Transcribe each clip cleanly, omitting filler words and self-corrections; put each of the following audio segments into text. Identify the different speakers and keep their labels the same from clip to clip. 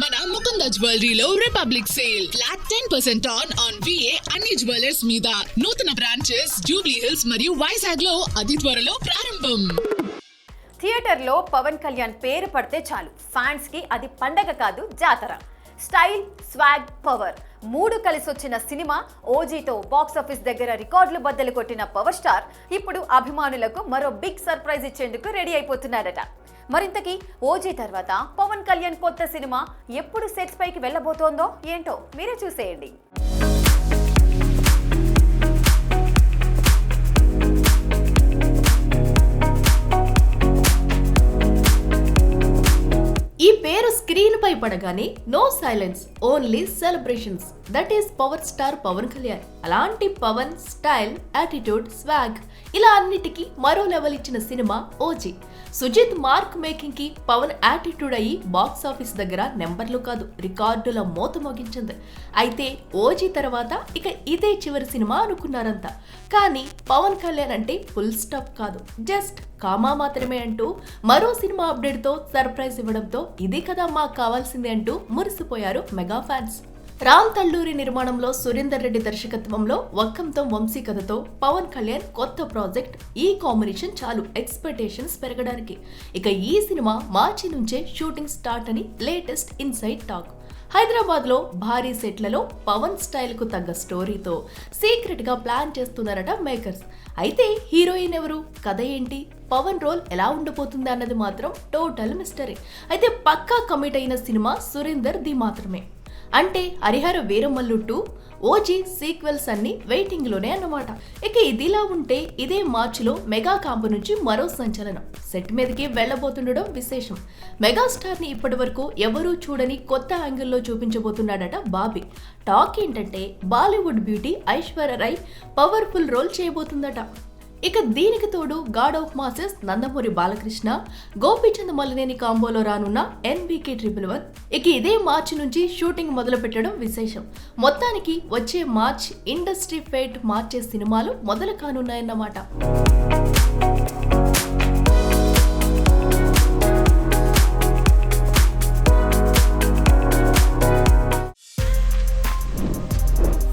Speaker 1: మన ముకుంద జ్యువెలరీలో republic sale flat 10% on VA అన్ని జ్యువెలర్స్ మీద. నూతన బ్రాంచెస్ జూబ్లీ హిల్స్ మరియు వైజాగ్ లో అతి త్వరలో ప్రారంభం.
Speaker 2: థియేటర్లో పవన్ కళ్యాణ్ పేరు పడితే చాలు ఫ్యాన్స్ కి అది పండగ కాదు జాతర. స్టైల్, స్వాగ్, పవర్ మూడు కలిసి వచ్చిన సినిమా ఓజీతో బాక్సాఫీస్ దగ్గర రికార్డులు బద్దలు కొట్టిన పవర్ స్టార్ ఇప్పుడు అభిమానులకు మరో బిగ్ సర్ప్రైజ్ ఇచ్చేందుకు రెడీ అయిపోతున్నారట. మరింతకీ ఓజీ తర్వాత పవన్ కళ్యాణ్ కొత్త సినిమా ఎప్పుడు సెట్స్ పైకి వెళ్ళబోతోందో ఏంటో మీరే చూసేయండి.
Speaker 3: ఈ పేరు స్క్రీన్ పై పడగానే no silence, only celebrations. That is power star Pawan Kalyan. అలాంటి పవన్ స్టైల్, యాటిట్యూడ్, స్వాగ్ ఇలా అన్నిటికీ మరో లెవెల్ ఇచ్చిన cinema OG. Sujeeth mark making కి పవన్ యాటిట్యూడ్ అయ్యి బాక్స్ ఆఫీస్ దగ్గర నెంబర్లు కాదు రికార్డుల మోత మోగించింది. అయితే ఓజీ తర్వాత ఇక ఇదే చివరి సినిమా అనుకున్నారంతా. కానీ పవన్ కళ్యాణ్ అంటే ఫుల్ స్టాప్ కాదు, జస్ట్ కామా మాత్రమే అంటూ మరో సినిమా అప్డేట్ తో సర్ప్రైజ్ ఇవ్వడంతో ఇది కదా మాకు కావాల్సింది అంటూ మురిసిపోయారు మెగా ఫ్యాన్స్. రామ్ తల్లూరి నిర్మాణంలో సురేందర్ రెడ్డి దర్శకత్వంలో వక్కంతం వంశీ కథతో పవన్ కళ్యాణ్ కొత్త ప్రాజెక్ట్. ఈ కాంబినేషన్ చాలు ఎక్స్పెక్టేషన్స్ పెరగడానికి. ఇక ఈ సినిమా మార్చి నుంచే షూటింగ్ స్టార్ట్ అని లేటెస్ట్ ఇన్సైడ్ టాక్. హైదరాబాద్ లో భారీ సెట్లలో పవన్ స్టైల్ కు తగ్గ స్టోరీతో సీక్రెట్ గా ప్లాన్ చేస్తున్నారట మేకర్స్. అయితే హీరోయిన్ ఎవరు, కథ ఏంటి, పవన్ రోల్ ఎలా ఉండబోతుంది అన్నది మాత్రం టోటల్ మిస్టరీ. అయితే పక్కా కమిట్ అయిన సినిమా సురేందర్ ది మాత్రమే. అంటే హరిహర వీరమల్లు 2 ఓజీ సీక్వెల్స్ అన్ని వెయిటింగ్ లోనే అన్నమాట. ఇక ఇదిలా ఉంటే ఇదే మార్చిలో మెగా క్యాంపు నుంచి మరో సంచలనం సెట్ మీదకి వెళ్లబోతుండడం విశేషం. మెగాస్టార్ ని ఇప్పటి వరకు ఎవరూ చూడని కొత్త యాంగిల్లో చూపించబోతున్నాడట బాబీ. టాక్ ఏంటంటే Bollywood beauty Aishwarya Rai powerful role చేయబోతుందట. ఇక దీనికి తోడు god of masses Nandamuri Balakrishna, Gopichand Malineni కాంబోలో రానున్న NBK111. ఇక ఇదే మార్చి నుంచి షూటింగ్ మొదలు పెట్టడం విశేషం. మొత్తానికి వచ్చే మార్చ్ ఇండస్ట్రీ ఫేట్ మార్చే సినిమాలు మొదలు కానున్నాయన్నమాట.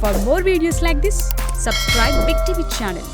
Speaker 4: For more videos like this, subscribe Big TV channel.